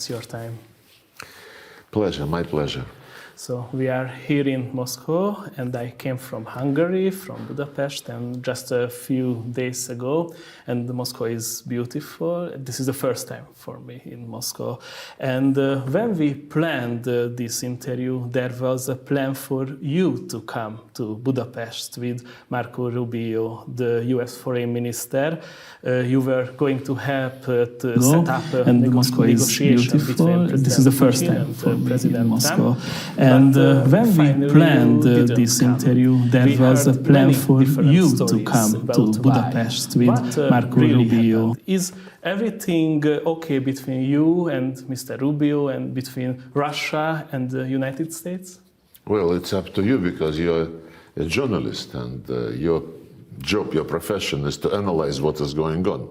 It's your time. Pleasure, my pleasure. So we are here in Moscow, and I came from Hungary, from Budapest, and just a few days ago. And Moscow is beautiful. This is the first time for me in Moscow. And when we planned this interview, there was a plan for you to come to Budapest with Marco Rubio, the U.S. Foreign Minister. You were going to help to set up a negotiation between This is the first time for me in Moscow. And when we planned this interview, there was a plan for you to come to Budapest with Marco Rubio. Is everything okay between you and Mr. Rubio and between Russia and the United States? Well, it's up to you because you're a journalist and your job, your profession is to analyze what is going on.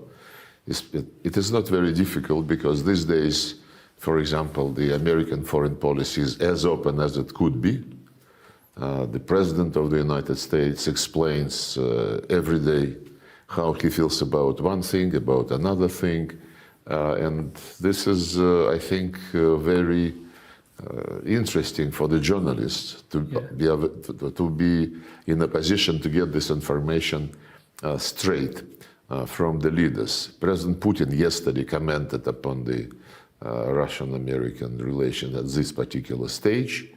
It is not very difficult because these days, for example, the American foreign policy is as open as it could be. The President of the United States explains every day how he feels about one thing, about another thing. And this is, I think, very interesting for the journalists to be in a position to get this information straight from the leaders. President Putin yesterday commented upon the Russian-American relation at this particular stage.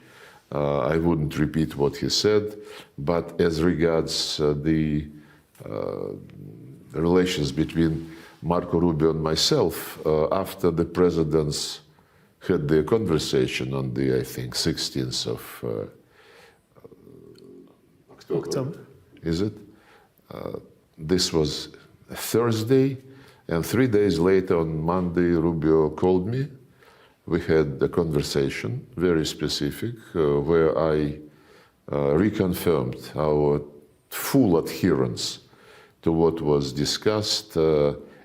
I wouldn't repeat what he said, but as regards the relations between Marco Rubio and myself, after the presidents had their conversation on the, I think, 16th of October. Is it? This was Thursday. And 3 days later, on Monday, Rubio called me. We had a conversation, very specific, where I reconfirmed our full adherence to what was discussed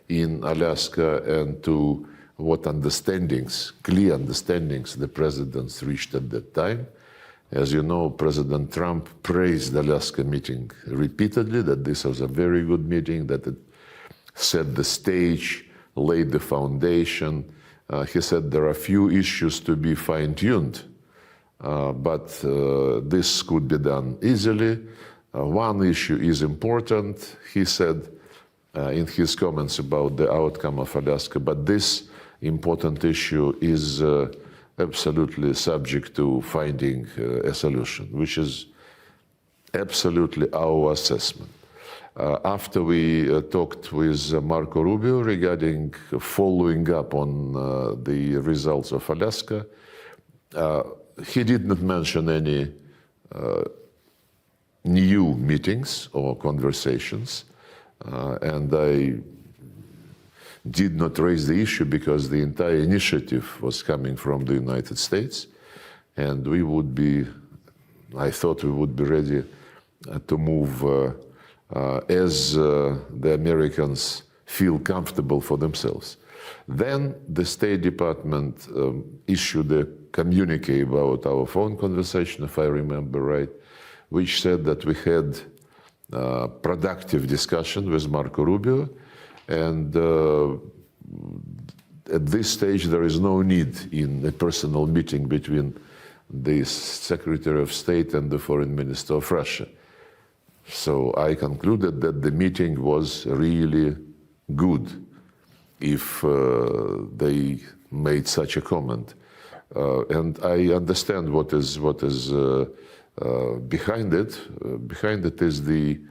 in Alaska and to what understandings, clear understandings, the presidents reached at that time. As you know, President Trump praised the Alaska meeting repeatedly, that this was a very good meeting, that it set the stage, laid the foundation. He said there are few issues to be fine-tuned, but this could be done easily. One issue is important, he said in his comments about the outcome of Alaska, but this important issue is absolutely subject to finding a solution, which is absolutely our assessment. After we talked with Marco Rubio regarding following up on the results of Alaska, he did not mention any new meetings or conversations, and I did not raise the issue because the entire initiative was coming from the United States, and we would be, I thought we would be ready to move as the Americans feel comfortable for themselves. Then the State Department issued a communique about our phone conversation, if I remember right, which said that we had productive discussion with Marco Rubio, and at this stage there is no need in a personal meeting between the Secretary of State and the Foreign Minister of Russia. So I concluded that the meeting was really good if they made such a comment. And I understand what is behind it. Behind it is the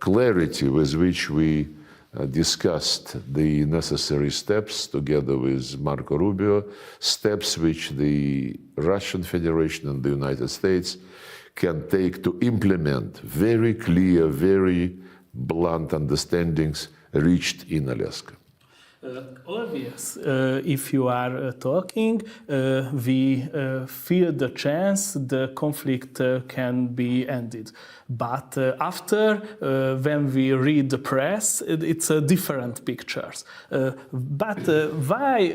clarity with which we discussed the necessary steps together with Marco Rubio, steps which the Russian Federation and the United States can take to implement very clear, very blunt understandings reached in Alaska. Obvious. If you are talking, we feel the chance the conflict can be ended. But after, when we read the press, it's a different pictures. But why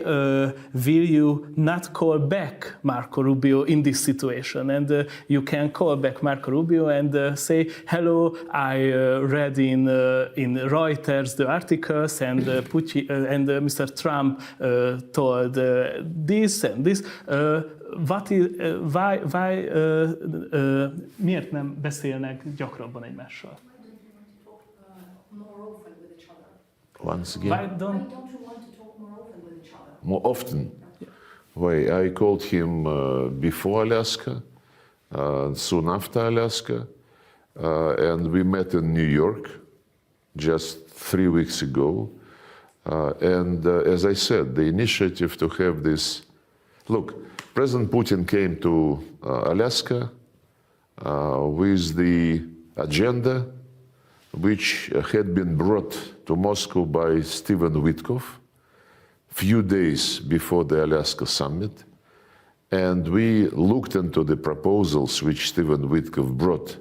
will you not call back Marco Rubio in this situation? And you can call back Marco Rubio and say, hello, I read in Reuters the articles, and and Mr. Trump told this and this. Miért nem beszélnek gyakrabban egymással? Once again? Why don't you want to talk more often with each other? More often? Why? I called him before Alaska, soon after Alaska, and we met in New York just 3 weeks ago. And as I said, the initiative to have this... Look, President Putin came to Alaska with the agenda which had been brought to Moscow by Stephen Witkoff few days before the Alaska summit. And we looked into the proposals which Stephen Witkoff brought,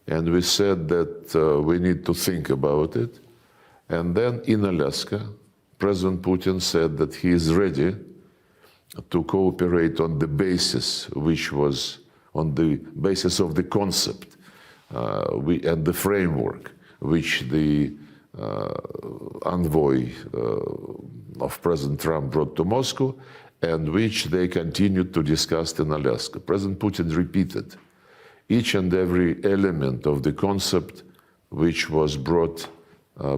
and we said that we need to think about it. And then in Alaska, President Putin said that he is ready to cooperate on the basis, which was on the basis of the concept and the framework which the envoy of President Trump brought to Moscow, and which they continued to discuss in Alaska. President Putin repeated each and every element of the concept which was brought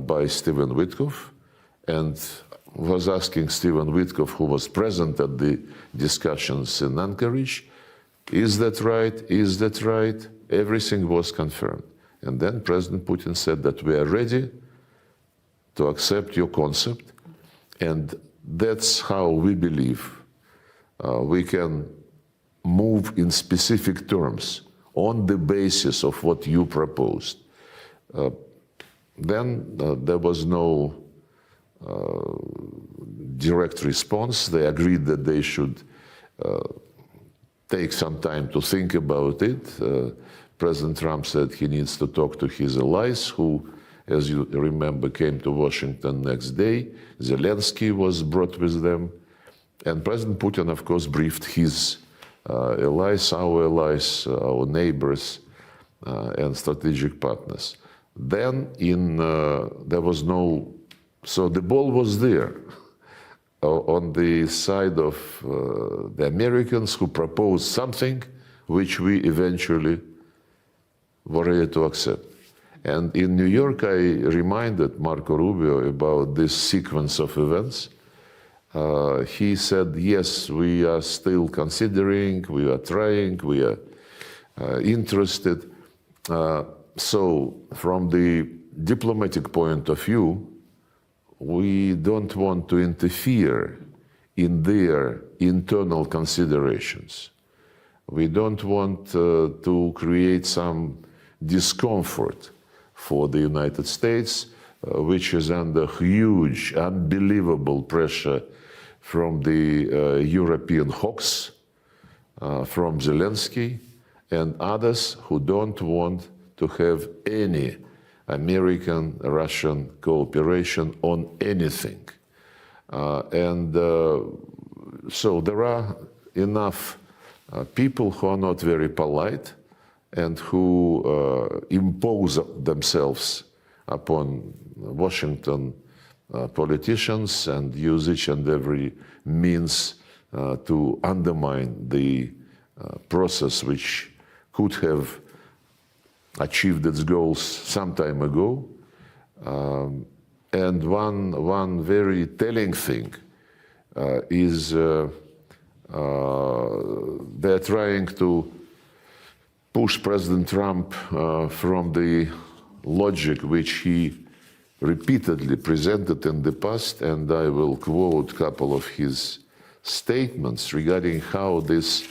by Stephen Witkoff, and was asking Stephen Witkoff, who was present at the discussions in Anchorage, is that right? Is that right? Everything was confirmed. And then President Putin said that we are ready to accept your concept, and that's how we believe we can move in specific terms on the basis of what you proposed. Then there was no direct response. They agreed that they should take some time to think about it. President Trump said he needs to talk to his allies, who, as you remember, came to Washington next day. Zelensky was brought with them. And President Putin, of course, briefed his allies, our neighbors, and strategic partners. Then there was no... So the ball was there on the side of the Americans, who proposed something which we eventually were ready to accept. And in New York, I reminded Marco Rubio about this sequence of events. He said, yes, we are still considering, we are trying, we are interested. So from the diplomatic point of view, we don't want to interfere in their internal considerations. We don't want to create some discomfort for the United States, which is under huge, unbelievable pressure from the European hawks, from Zelensky and others who don't want to have any American-Russian cooperation on anything. So there are enough people who are not very polite and who impose themselves upon Washington politicians and use each and every means to undermine the process which could have achieved its goals some time ago. And one very telling thing is they're trying to push President Trump from the logic which he repeatedly presented in the past, and I will quote a couple of his statements regarding how this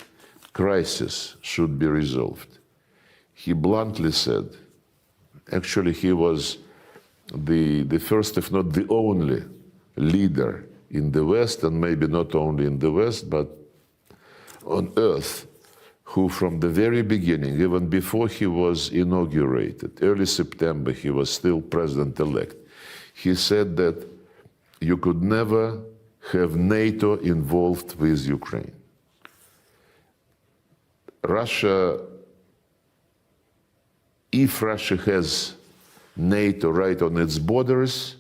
crisis should be resolved. He bluntly said, actually he was the first, if not the only, leader in the West, and maybe not only in the West, but on earth, who from the very beginning, even before he was inaugurated, early September, he was still president-elect, he said that you could never have NATO involved with Ukraine. Russia, if Russia has NATO right on its borders,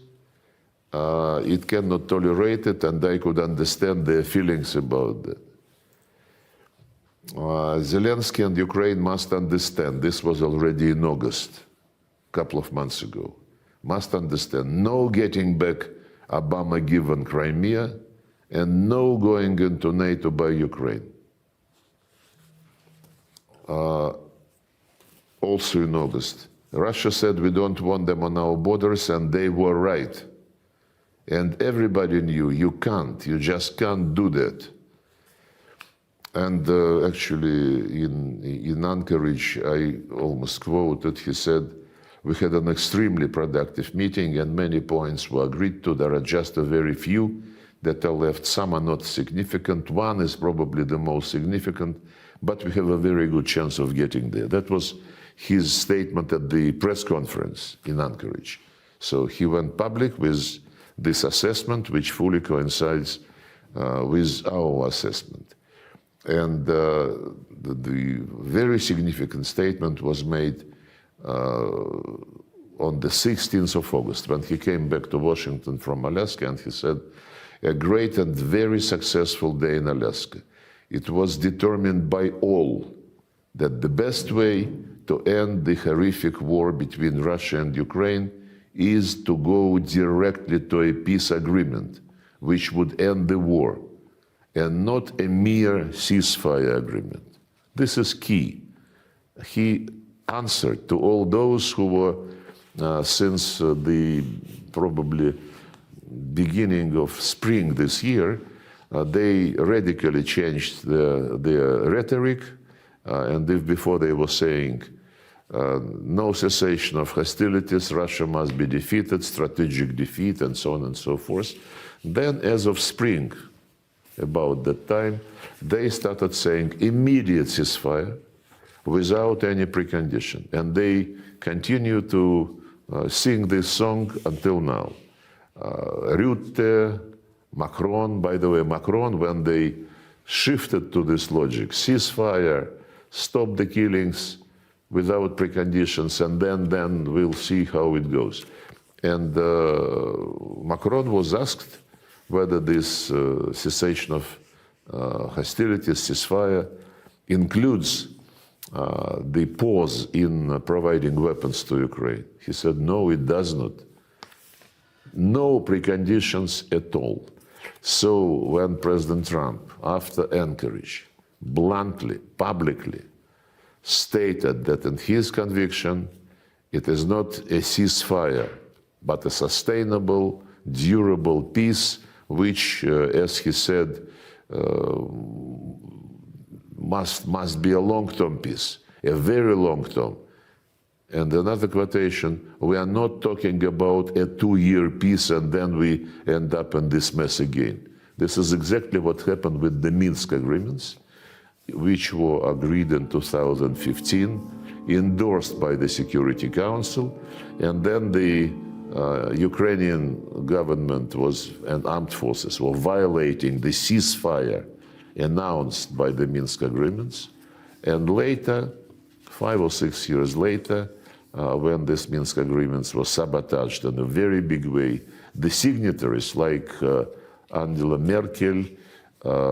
it cannot tolerate it, and I could understand their feelings about that. Zelensky and Ukraine must understand, this was already in August, a couple of months ago, must understand, no getting back Obama-given Crimea, and no going into NATO by Ukraine. Also in August, Russia said we don't want them on our borders, and they were right. And everybody knew you can't, you just can't do that. And actually in Anchorage, I almost quoted, he said, we had an extremely productive meeting and many points were agreed to. There are just a very few that are left. Some are not significant. One is probably the most significant, but we have a very good chance of getting there. That was his statement at the press conference in Anchorage. So he went public with this assessment, which fully coincides with our assessment. And the very significant statement was made on the 16th of August, when he came back to Washington from Alaska, and he said, a great and very successful day in Alaska. It was determined by all that the best way to end the horrific war between Russia and Ukraine is to go directly to a peace agreement, which would end the war, and not a mere ceasefire agreement. This is key. He answered to all those who were, since the probably beginning of spring this year, they radically changed their rhetoric, and if before they were saying no cessation of hostilities, Russia must be defeated, strategic defeat, and so on and so forth, then as of spring, about that time, they started saying immediate ceasefire without any precondition. And they continue to sing this song until now. Rutte, Macron, by the way, Macron, when they shifted to this logic, ceasefire, stop the killings without preconditions, and then we'll see how it goes. And Macron was asked whether this cessation of hostilities, ceasefire, includes the pause in providing weapons to Ukraine. He said, no, it does not. No preconditions at all. So when President Trump, after Anchorage, bluntly, publicly stated that in his conviction, it is not a ceasefire, but a sustainable, durable peace, which, as he said, must be a long-term peace, a very long-term. And another quotation, we are not talking about a 2-year peace and then we end up in this mess again. This is exactly what happened with the Minsk agreements, which were agreed in 2015, endorsed by the Security Council, and then the Ukrainian government and armed forces were violating the ceasefire announced by the Minsk agreements. And later, 5 or 6 years later, when these Minsk agreements were sabotaged in a very big way, the signatories like Angela Merkel,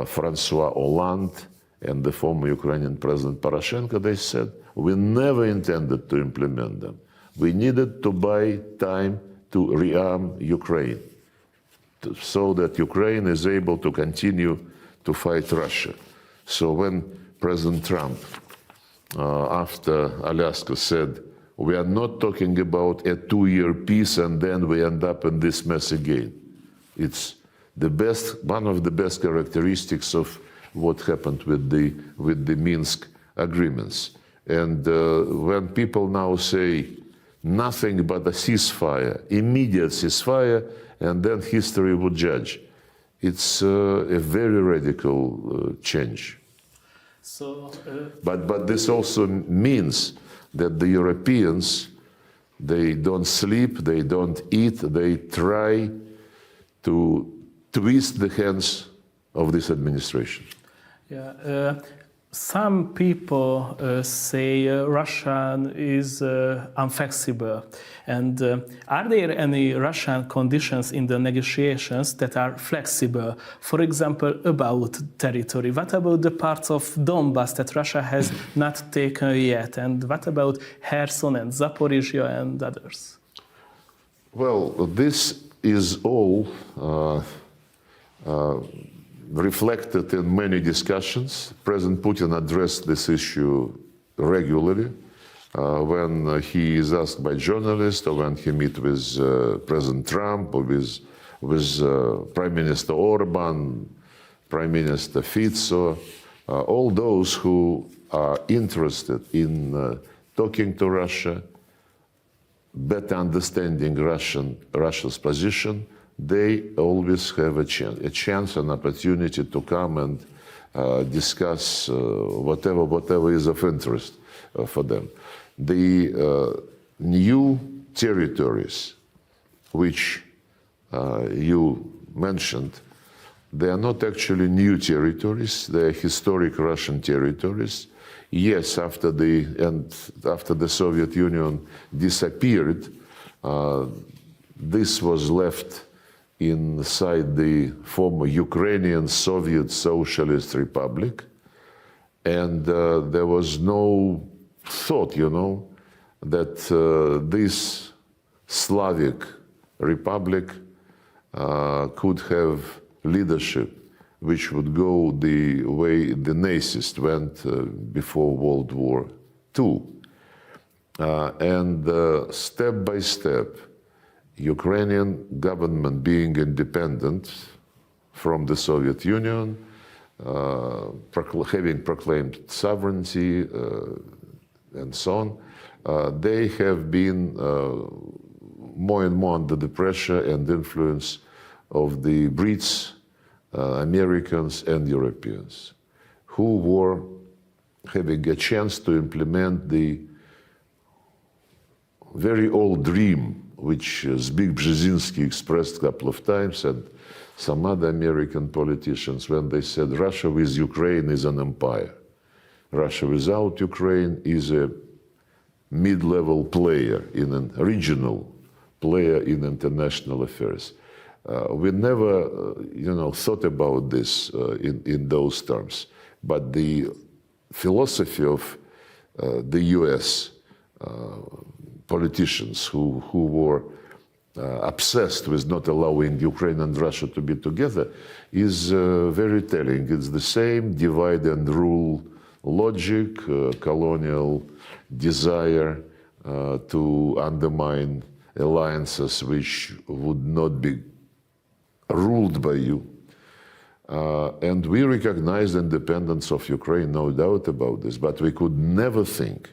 Francois Hollande, and the former Ukrainian President Poroshenko, they said, we never intended to implement them. We needed to buy time to rearm Ukraine so that Ukraine is able to continue to fight Russia. So when President Trump, after Alaska, said, we are not talking about a 2-year peace and then we end up in this mess again. It's the best, one of the best characteristics of what happened with the Minsk agreements. And when people now say nothing but a ceasefire, immediate ceasefire, and then history would judge, it's a very radical change. So, but this also means that the Europeans, they don't sleep, they don't eat, they try to twist the hands of this administration. yeah, some people say Russia is inflexible. And are there any Russian conditions in the negotiations that are flexible? For example, about territory. What about the parts of Donbass that Russia has not taken yet? And what about Kherson and Zaporizhia and others? Well, this is all reflected in many discussions. President Putin addressed this issue regularly when he is asked by journalists, or when he meets with President Trump, or with Prime Minister Orban, Prime Minister Fico, all those who are interested in talking to Russia, better understanding Russia's position. They always have a chance, an opportunity to come and discuss whatever is of interest for them. The new territories which you mentioned, they are not actually new territories. They are historic Russian territories. Yes, after the Soviet Union disappeared, this was left inside the former Ukrainian Soviet Socialist Republic, and there was no thought, that this Slavic republic could have leadership which would go the way the Nazis went before World War II. And step by step, Ukrainian government being independent from the Soviet Union, having proclaimed sovereignty and so on, they have been more and more under the pressure and influence of the Brits, Americans and Europeans, who were having a chance to implement the very old dream which Zbigniew Brzezinski expressed a couple of times, and some other American politicians, when they said Russia with Ukraine is an empire. Russia without Ukraine is a mid-level player, in an regional player in international affairs. We never, thought about this in those terms. But the philosophy of the U.S. Politicians who were obsessed with not allowing Ukraine and Russia to be together is very telling. It's the same divide and rule logic, colonial desire to undermine alliances which would not be ruled by you. And we recognize the independence of Ukraine, no doubt about this, but we could never think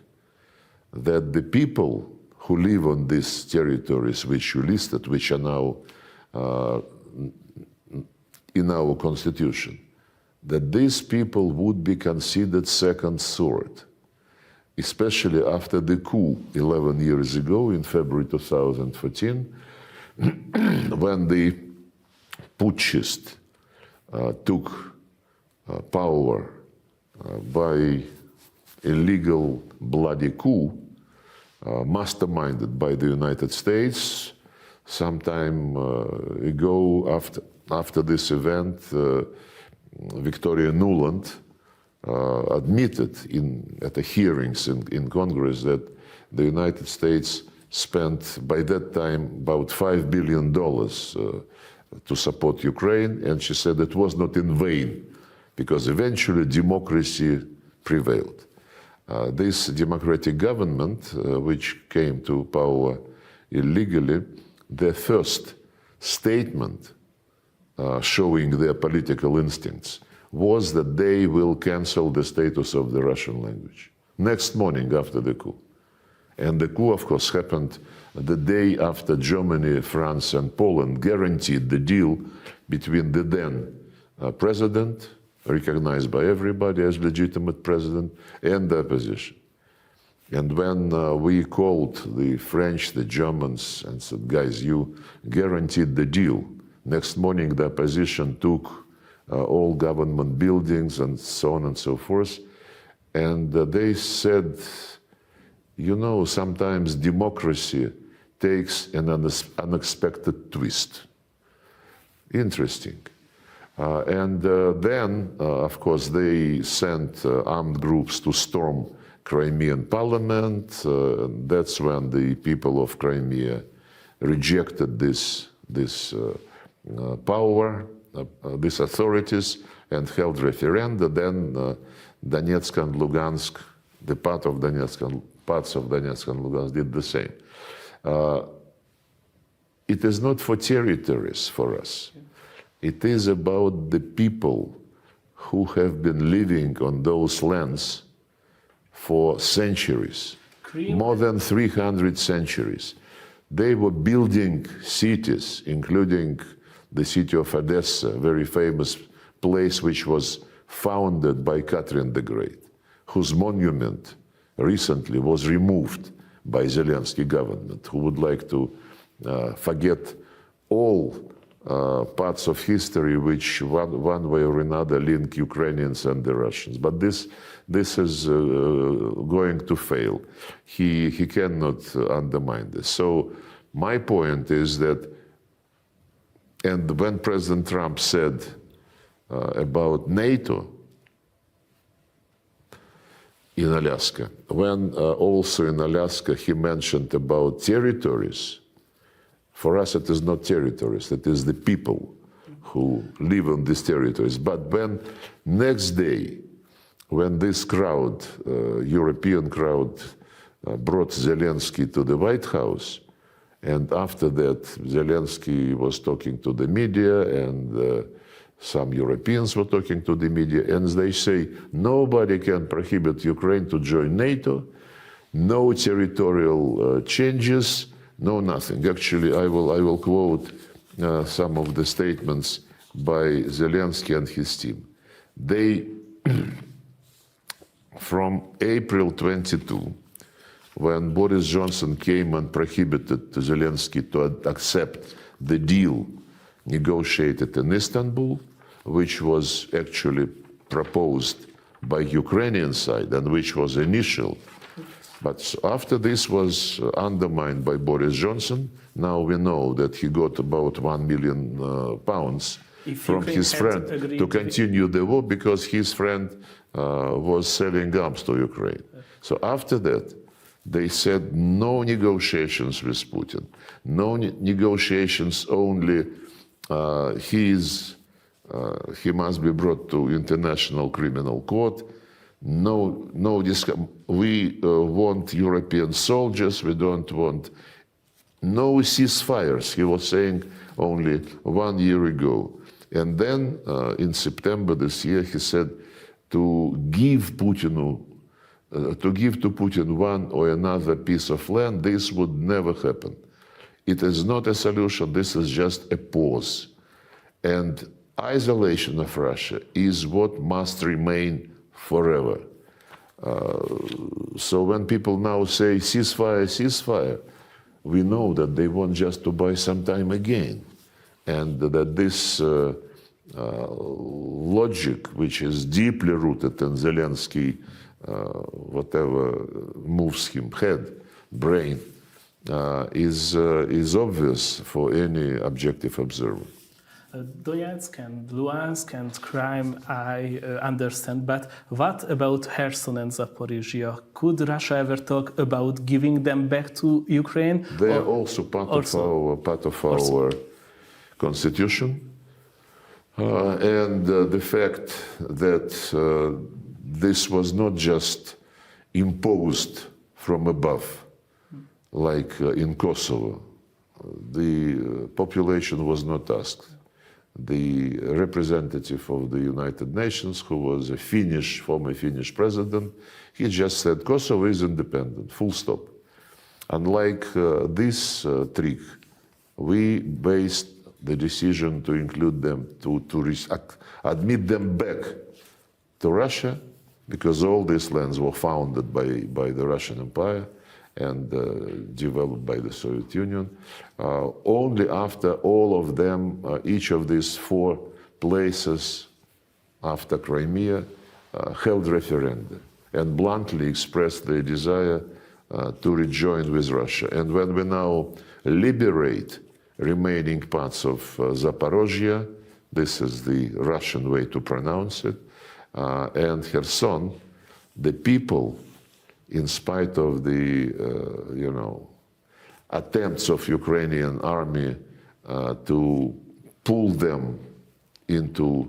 that the people who live on these territories which you listed, which are now in our constitution, that these people would be considered second sort, especially after the coup 11 years ago in February 2014, when the putschist took power by illegal bloody coup, masterminded by the United States. Sometime ago, after this event, Victoria Nuland admitted at the hearings in Congress that the United States spent by that time about $5 billion to support Ukraine, and she said it was not in vain, because eventually democracy prevailed. This democratic government, which came to power illegally, their first statement showing their political instincts was that they will cancel the status of the Russian language next morning after the coup. And the coup, of course, happened the day after Germany, France, and Poland guaranteed the deal between the then president, recognized by everybody as legitimate president, and the opposition. And when we called the French, the Germans, and said, guys, you guaranteed the deal, next morning the opposition took all government buildings and so on and so forth. And they said, you know, sometimes democracy takes an unexpected twist. Interesting. Then, of course, they sent armed groups to storm Crimean parliament. That's when the people of Crimea rejected this power, these authorities, and held referenda. Then Donetsk and Lugansk, the parts of Donetsk and Lugansk did the same. It is not for territories for us. It is about the people who have been living on those lands for centuries, more than 300 centuries. They were building cities, including the city of Odessa, a very famous place which was founded by Catherine the Great, whose monument recently was removed by Zelensky government, who would like to forget all parts of history which one way or another link Ukrainians and the Russians. But this is going to fail. He cannot undermine this. So my point is that, and when President Trump said about NATO in Alaska, when also in Alaska he mentioned about territories, for us it is not territories, it is the people who live on these territories. But when next day, when this crowd, European crowd, brought Zelensky to the White House, and after that Zelensky was talking to the media, and some Europeans were talking to the media, and they say nobody can prohibit Ukraine to join NATO, no territorial changes, no nothing. Actually, I will quote some of the statements by Zelensky and his team. They, from April 22, when Boris Johnson came and prohibited Zelensky to accept the deal negotiated in Istanbul, which was actually proposed by Ukrainian side and which was initial. But after this was undermined by Boris Johnson, now we know that he got about £1 million from his friend to continue the war, because his friend was selling arms to Ukraine. So after that, they said no negotiations with Putin, no negotiations, only he must be brought to International Criminal Court. We want European soldiers, we don't want no ceasefires, he was saying only 1 year ago. And then in September this year, he said to give to Putin one or another piece of land, this would never happen. It is not a solution, this is just a pause. And isolation of Russia is what must remain forever. So when people now say ceasefire, ceasefire, we know that they want just to buy some time again, and that this logic, which is deeply rooted in Zelensky, whatever moves him, head, brain, is obvious for any objective observer. Donetsk and Luhansk and Crimea, I understand, but what about Kherson and Zaporizhia? Could Russia ever talk about giving them back to Ukraine? They are also part of our constitution, and the fact that this was not just imposed from above, like in Kosovo. The population was not asked. The representative of the United Nations, who was a former Finnish president, he just said Kosovo is independent, full stop. Unlike this trick, we based the decision to include them, to admit them back to Russia, because all these lands were founded by the Russian Empire and developed by the Soviet Union. Only after all of them, each of these 4 places after Crimea, held referenda. and bluntly expressed their desire to rejoin with Russia. And when we now liberate remaining parts of Zaporozhye, this is the Russian way to pronounce it, and Kherson, the people, in spite of the, attempts of Ukrainian army to pull them into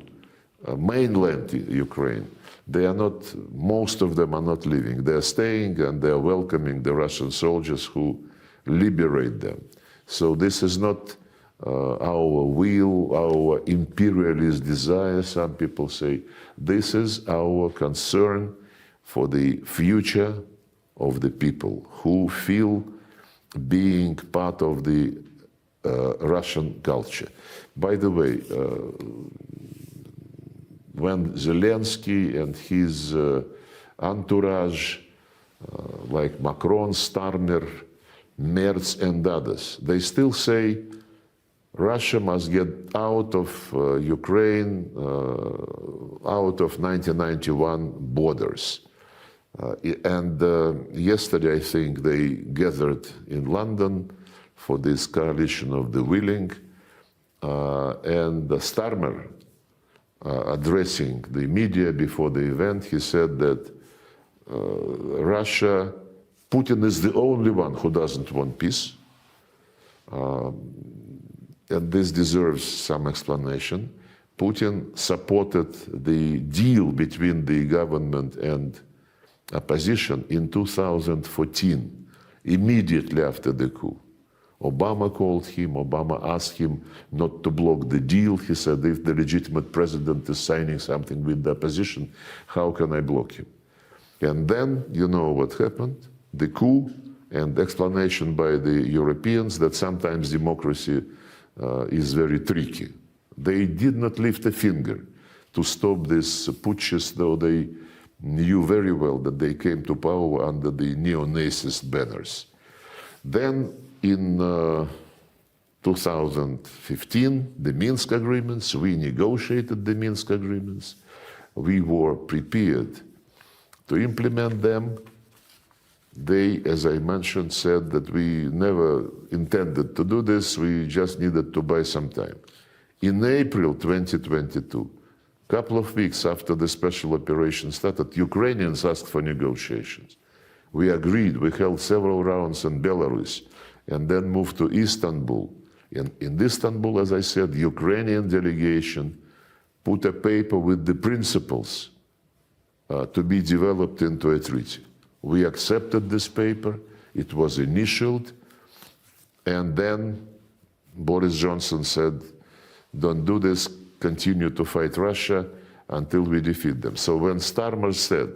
mainland Ukraine, they are not, most of them are not leaving. They are staying and they are welcoming the Russian soldiers who liberate them. So this is not our will, our imperialist desire, some people say. This is our concern for the future of the people who feel being part of the Russian culture. By the way, when Zelensky and his entourage, like Macron, Starmer, Merz and others, they still say Russia must get out of Ukraine, out of 1991 borders. Yesterday, I think, they gathered in London for this coalition of the willing, and Starmer, addressing the media before the event, he said that Russia, Putin is the only one who doesn't want peace. And this deserves some explanation. Putin supported the deal between the government and opposition in 2014, immediately after the coup. Obama called him, Obama asked him not to block the deal. He said, if the legitimate president is signing something with the opposition, how can I block him? And then, you know what happened? The coup and explanation by the Europeans that sometimes democracy is very tricky. They did not lift a finger to stop this putschist, though they knew very well that they came to power under the neo-Nazist banners. Then in 2015, the Minsk agreements, we negotiated the Minsk agreements. We were prepared to implement them. They, as I mentioned, said that we never intended to do this, we just needed to buy some time. In April 2022, a couple of weeks after the special operation started, Ukrainians asked for negotiations. We agreed, we held several rounds in Belarus, and then moved to Istanbul. In Istanbul, as I said, Ukrainian delegation put a paper with the principles to be developed into a treaty. We accepted this paper, it was initialed, and then Boris Johnson said, don't do this, continue to fight Russia until we defeat them. So when Starmer said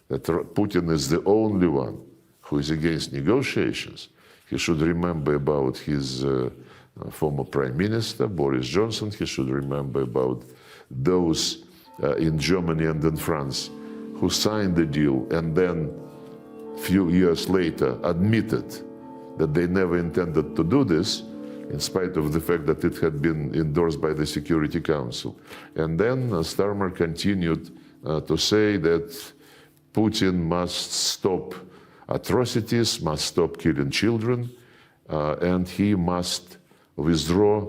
that Putin is the only one who is against negotiations, he should remember about his former prime minister, Boris Johnson. He should remember about those in Germany and in France who signed the deal and then few years later admitted that they never intended to do this, in spite of the fact that it had been endorsed by the Security Council. And then Starmer continued to say that Putin must stop atrocities, must stop killing children, and he must withdraw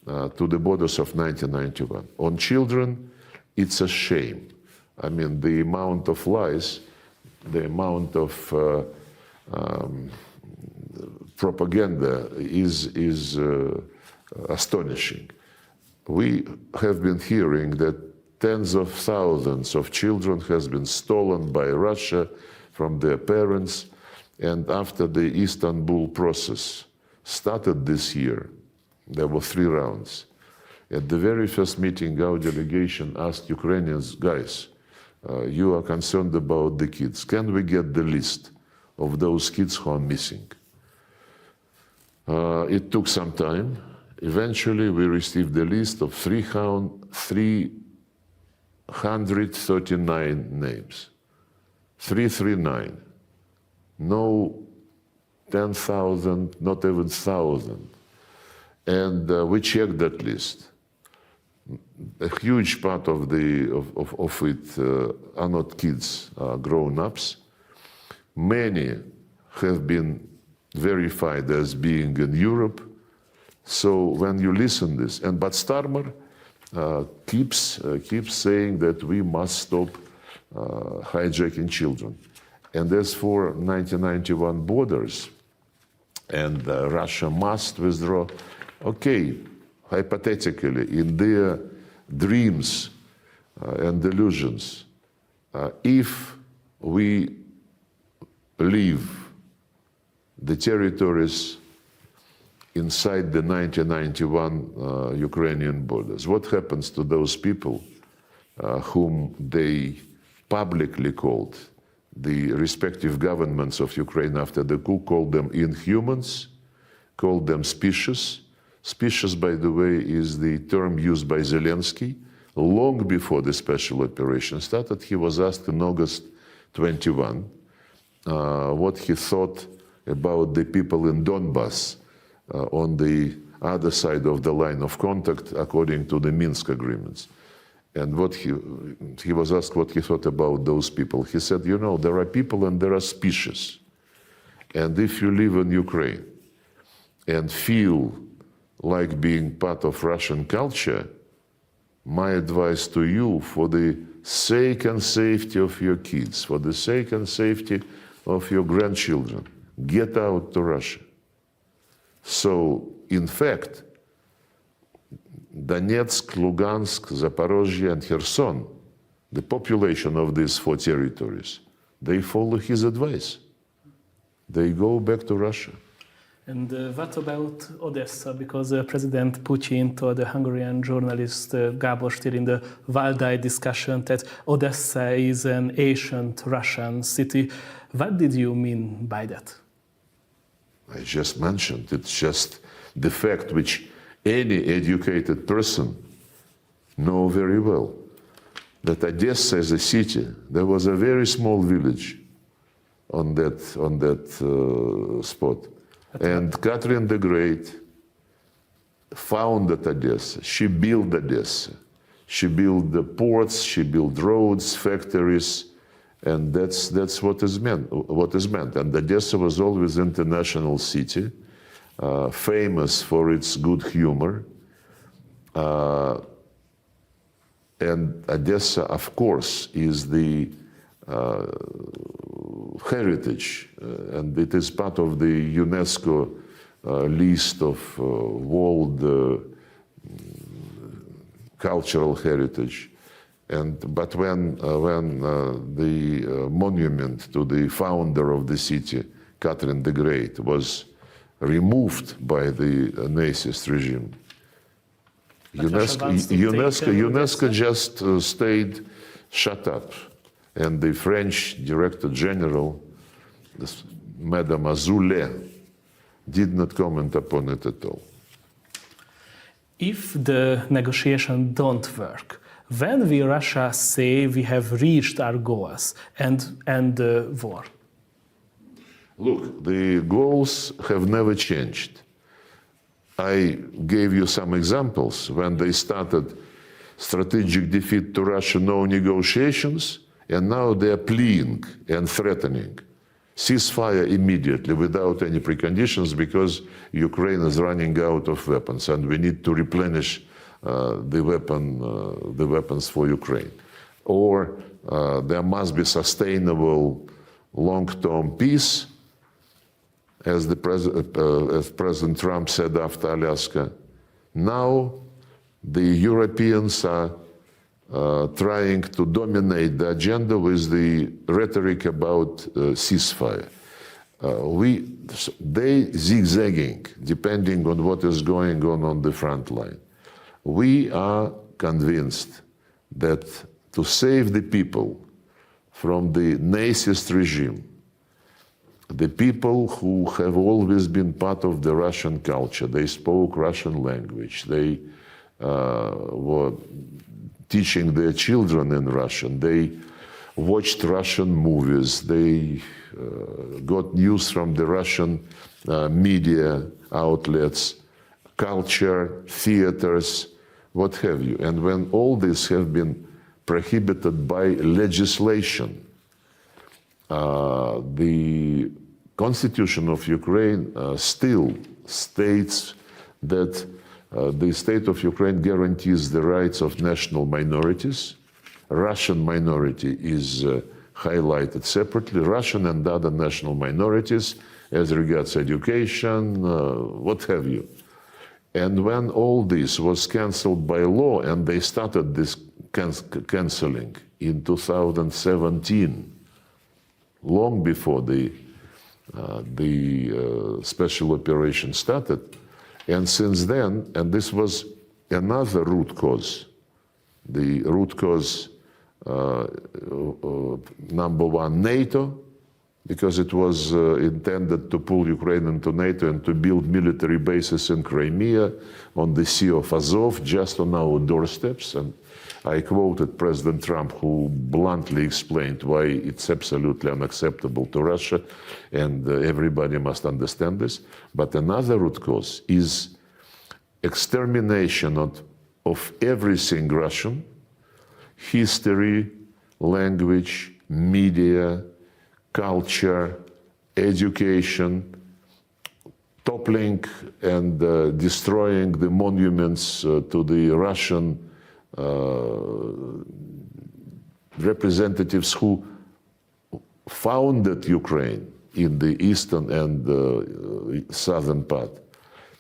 to the borders of 1991. On children, it's a shame. I mean, the amount of lies, the amount of propaganda is astonishing. We have been hearing that tens of thousands of children has been stolen by Russia from their parents, and after the Istanbul process started this year, there were 3 rounds. At the very first meeting, our delegation asked Ukrainians, guys, you are concerned about the kids. Can we get the list of those kids who are missing? It took some time. Eventually, we received the list of 339 names. 339. No 10,000, not even 1,000. And we checked that list. a huge part of it are not kids, are grown-ups. Many have been verified as being in Europe. So when you listen this, but Starmer keeps saying that we must stop hijacking children. And as for 1991 borders, and Russia must withdraw, okay, hypothetically, in their dreams and delusions, if we leave the territories inside the 1991 Ukrainian borders, what happens to those people whom they publicly called, the respective governments of Ukraine after the coup called them inhumans, called them specious. Specious, by the way, is the term used by Zelensky long before the special operation started. He was asked in August 21 what he thought about the people in Donbass on the other side of the line of contact according to the Minsk agreements. And what he was asked what he thought about those people. He said, you know, there are people and there are species. And if you live in Ukraine and feel like being part of Russian culture, my advice to you, for the sake and safety of your kids, for the sake and safety of your grandchildren, get out to Russia. So, in fact, Donetsk, Lugansk, Zaporozhye, and Kherson, the population of these four territories, they follow his advice. They go back to Russia. And what about Odessa? Because President Putin told the Hungarian journalist Gábor Stier in the Valdai discussion that Odessa is an ancient Russian city. What did you mean by that? I just mentioned, it's just the fact which any educated person knows very well, that Odessa is a city. There was a very small village on that spot. And Catherine the Great founded Odessa. She built Odessa. She built the ports, she built roads, factories, and that's what is meant. And Odessa was always an international city, famous for its good humor. And Odessa, of course, is the heritage, and it is part of the UNESCO list of world cultural heritage. But when the monument to the founder of the city, Catherine the Great, was removed by the Nazist regime, UNESCO just stayed shut up. And the French Director General, Madame Azoulay, did not comment upon it at all. If the negotiations don't work, when will Russia say we have reached our goals and the war? Look, the goals have never changed. I gave you some examples. When they started strategic defeat to Russia, no negotiations. And now they are pleading and threatening ceasefire immediately without any preconditions because Ukraine is running out of weapons and we need to replenish the weapons for Ukraine. Or there must be sustainable long-term peace, as President Trump said after Alaska. Now the Europeans are trying to dominate the agenda with the rhetoric about ceasefire. They zigzagging, depending on what is going on the front line. We are convinced that to save the people from the Nazist regime, the people who have always been part of the Russian culture, they spoke Russian language, they were teaching their children in Russian. They watched Russian movies. They got news from the Russian media outlets, culture, theaters, what have you. And when all this have been prohibited by legislation, the Constitution of Ukraine still states that the state of Ukraine guarantees the rights of national minorities. Russian minority is highlighted separately, Russian and other national minorities as regards education, what have you. And when all this was cancelled by law, and they started this cancelling in 2017, long before the special operation started, and since then, and this was another root cause, the root cause number one, NATO, because it was intended to pull Ukraine into NATO and to build military bases in Crimea, on the Sea of Azov, just on our doorsteps. And I quoted President Trump, who bluntly explained why it's absolutely unacceptable to Russia, and everybody must understand this. But another root cause is extermination of everything Russian, history, language, media, culture, education, toppling and destroying the monuments to the Russian representatives who founded Ukraine in the eastern and southern part,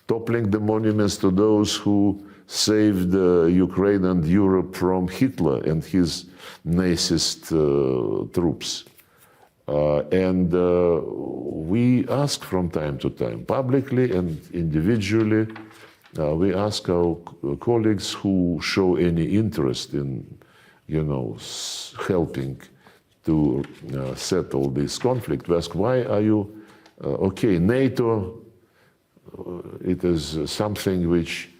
toppling the monuments to those who saved Ukraine and Europe from Hitler and his Nazist troops. And we ask from time to time, publicly and individually, we ask our colleagues who show any interest in, helping to settle this conflict. We ask, why are you, okay, NATO, it is something which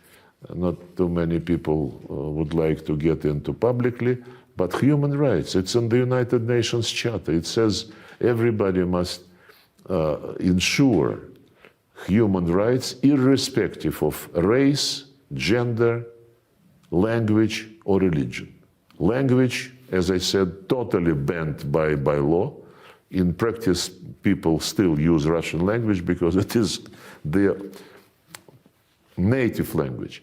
not too many people would like to get into publicly, but human rights, it's in the United Nations Charter. It says everybody must ensure human rights irrespective of race, gender, language, or religion. Language, as I said, totally banned by law. In practice, people still use Russian language because it is their native language.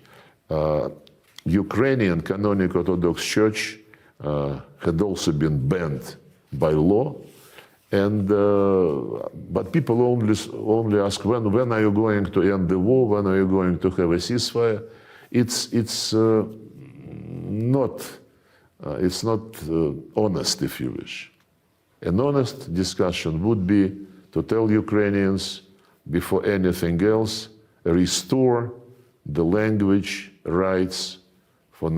Ukrainian Canonical Orthodox Church had also been banned by law, and but people only ask, when are you going to end the war? When are you going to have a ceasefire? It's not honest, if you wish. An honest discussion would be to tell Ukrainians, before anything else, restore the language rights for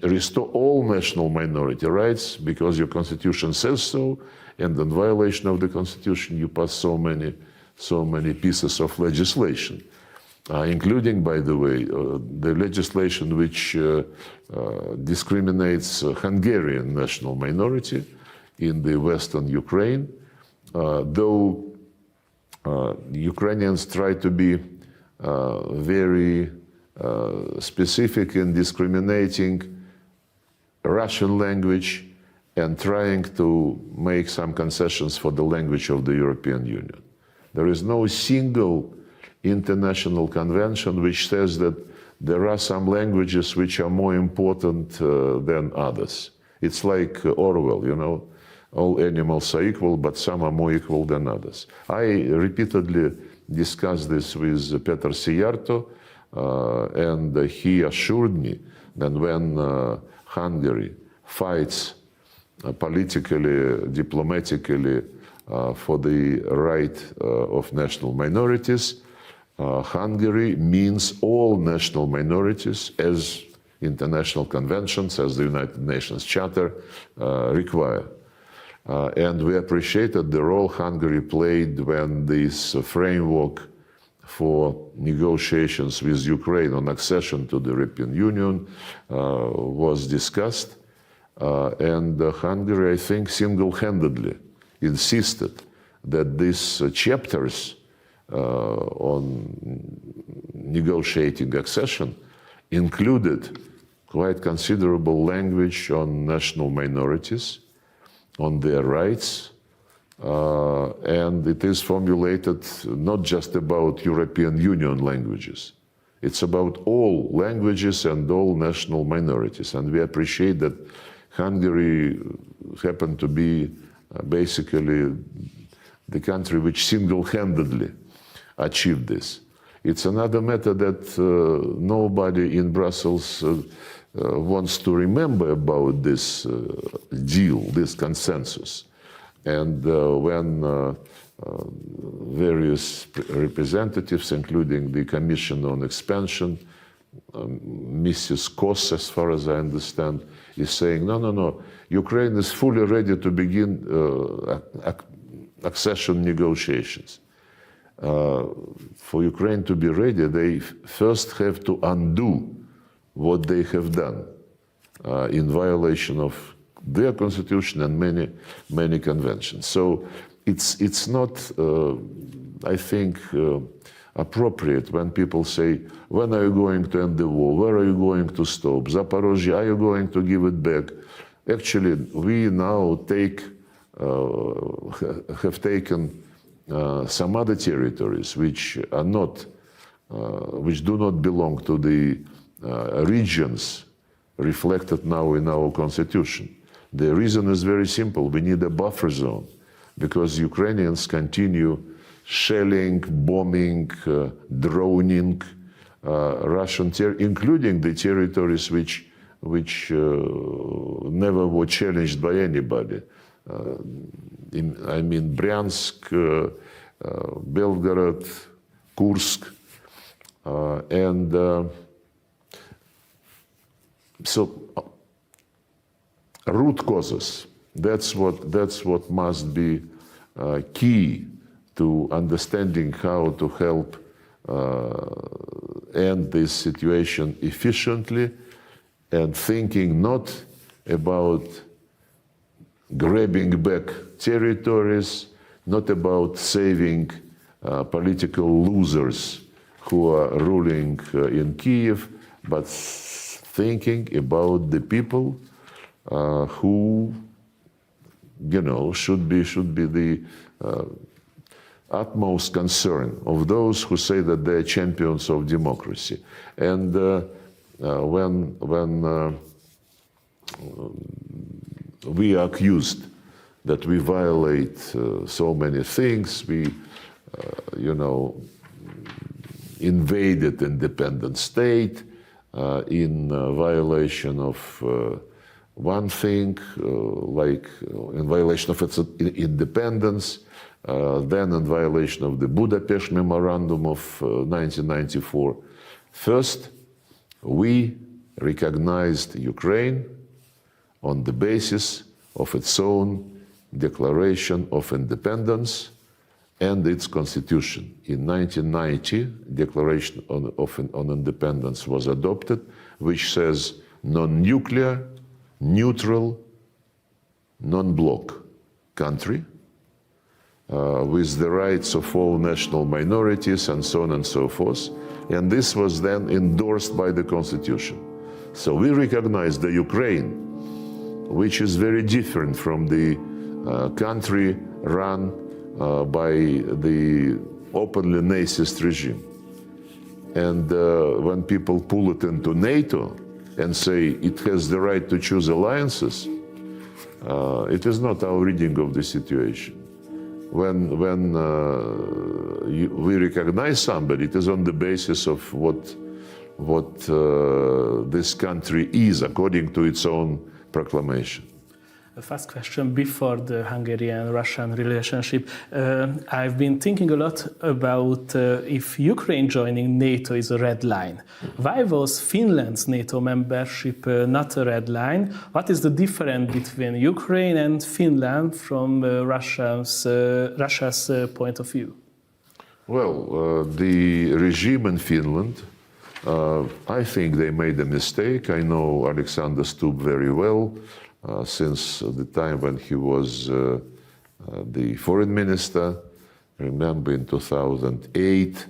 restore all national minority rights, because your constitution says so, and in violation of the constitution you pass so many pieces of legislation, including, by the way, the legislation which discriminates Hungarian national minority in the western Ukraine, though Ukrainians try to be very specific in discriminating Russian language and trying to make some concessions for the language of the European Union. There is no single international convention which says that there are some languages which are more important than others. It's like Orwell, all animals are equal, but some are more equal than others. I repeatedly discussed this with Peter Sijarto, and he assured me that when Hungary fights politically, diplomatically for the right of national minorities, Hungary means all national minorities as international conventions, as the United Nations Charter require. And we appreciated the role Hungary played when this framework for negotiations with Ukraine on accession to the European Union was discussed. And Hungary, I think, single-handedly insisted that these chapters on negotiating accession included quite considerable language on national minorities, on their rights, and it is formulated not just about European Union languages. It's about all languages and all national minorities, and we appreciate that Hungary happened to be basically the country which single-handedly achieved this. It's another matter that nobody in Brussels wants to remember about this deal, this consensus. And when various representatives, including the Commission on Expansion, Mrs. Kos, as far as I understand, is saying, no, Ukraine is fully ready to begin accession negotiations. For Ukraine to be ready, they first have to undo what they have done in violation of their constitution and many conventions. So it's not, I think, appropriate when people say, when are you going to end the war? Where are you going to stop? Zaporozhye, are you going to give it back? Actually, we now have taken some other territories which are not, which do not belong to the regions reflected now in our constitution. The reason is very simple. We need a buffer zone because Ukrainians continue shelling, bombing, droning Russian including the territories which never were challenged by anybody. I mean Bryansk, Belgorod, Kursk, and so root causes. That's what must be key to understanding how to help end this situation efficiently, and thinking not about grabbing back territories, not about saving political losers who are ruling in Kiev, but thinking about the people who, you know, should be the utmost concern of those who say that they are champions of democracy. And when we are accused that we violate so many things, we, you know, invaded independent state in violation of one thing, like in violation of its independence, then in violation of the Budapest Memorandum of 1994. First, we recognized Ukraine on the basis of its own Declaration of Independence and its constitution. In 1990, Declaration on Independence was adopted, which says non-nuclear, neutral, non-bloc country with the rights of all national minorities and so on and so forth. And this was then endorsed by the constitution. So we recognize the Ukraine, which is very different from the country run by the openly Nazist regime. And when people pull it into NATO and say it has the right to choose alliances, it is not our reading of the situation. When we recognize somebody, it is on the basis of what this country is according to its own proclamation. The first question before the Hungarian-Russian relationship. I've been thinking a lot about if Ukraine joining NATO is a red line. Why was Finland's NATO membership not a red line? What is the difference between Ukraine and Finland from Russia's point of view? Well, the regime in Finland, I think they made a mistake. I know Alexander Stubb very well. Since the time when he was the foreign minister. Remember in 2008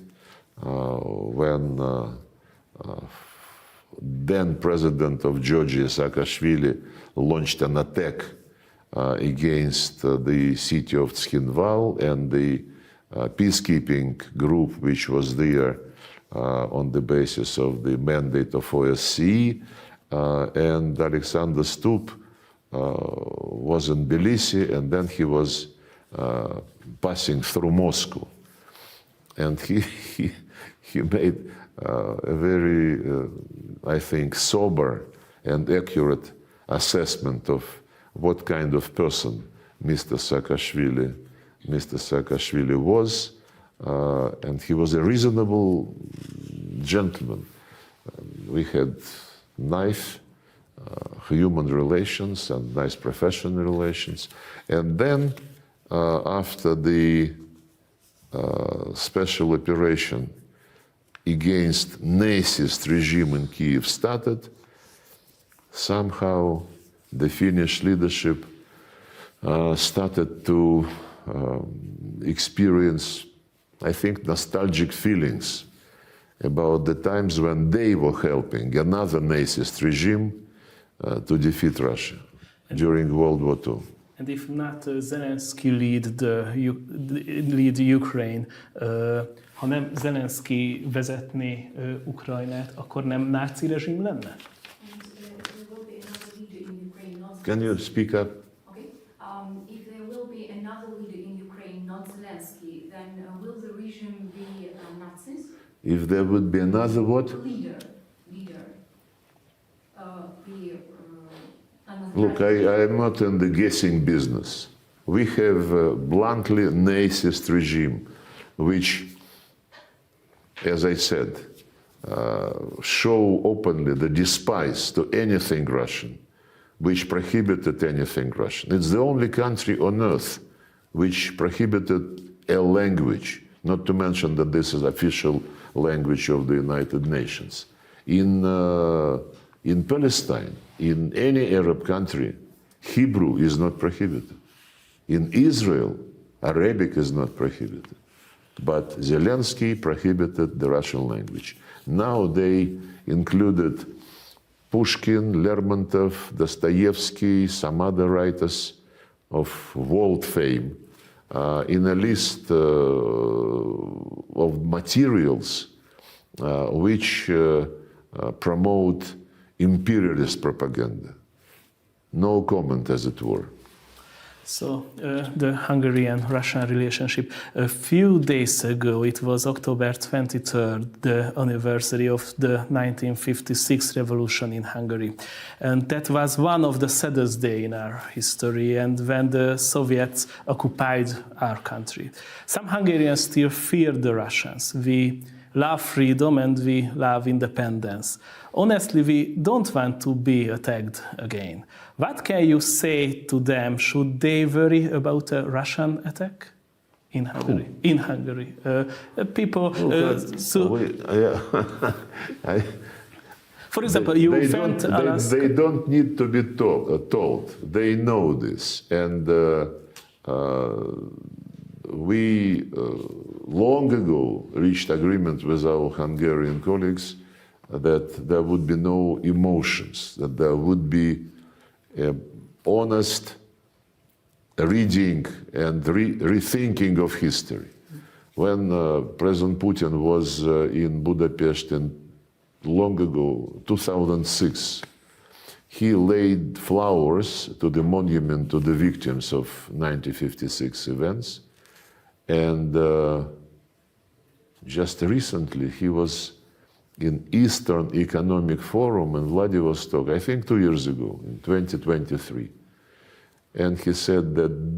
when then president of Georgia, Saakashvili, launched an attack against the city of Tskhinval and the peacekeeping group which was there on the basis of the mandate of OSCE. And Alexander Stup was in Tbilisi, and then he was passing through Moscow. And he made a very, I think, sober and accurate assessment of what kind of person Mr. Saakashvili was, and he was a reasonable gentleman. We had nice human relations and nice professional relations. And then, after the special operation against Nazist regime in Kiev started, somehow the Finnish leadership started to experience, I think, nostalgic feelings about the times when they were helping another Nazist regime to defeat Russia during World War II. And if not Zelensky lead Ukraine, ha nem Zelensky vezetné Ukrajnát, akkor nem náci rezsim lenne? Can you speak up? Okay. If there will be another leader in Ukraine, not Zelensky, then will the regime be Nazis? If there would be another what? Leader. Look, I am not in the guessing business. We have a bluntly Nazist regime, which, as I said, show openly the despise to anything Russian, which prohibited anything Russian. It's the only country on earth which prohibited a language, not to mention that this is official language of the United Nations. In Palestine, in any Arab country, Hebrew is not prohibited. In Israel, Arabic is not prohibited. But Zelensky prohibited the Russian language. Now they included Pushkin, Lermontov, Dostoevsky, some other writers of world fame in a list of materials which promote imperialist propaganda. No comment, as it were. So the Hungarian-Russian relationship. A few days ago, it was October 23rd, the anniversary of the 1956 revolution in Hungary. And that was one of the saddest days in our history, and when the Soviets occupied our country. Some Hungarians still fear the Russians. We love freedom and we love independence. Honestly, we don't want to be attacked again. What can you say to them? Should they worry about a Russian attack in Hungary? Who? In Hungary, people. For example, they don't need to be told. They know this, and we long ago reached agreement with our Hungarian colleagues that there would be no emotions, that there would be honest reading and rethinking of history. When President Putin was in Budapest long ago, 2006, he laid flowers to the monument to the victims of 1956 events. And just recently, he was in Eastern Economic Forum in Vladivostok, I think 2 years ago, in 2023. And he said that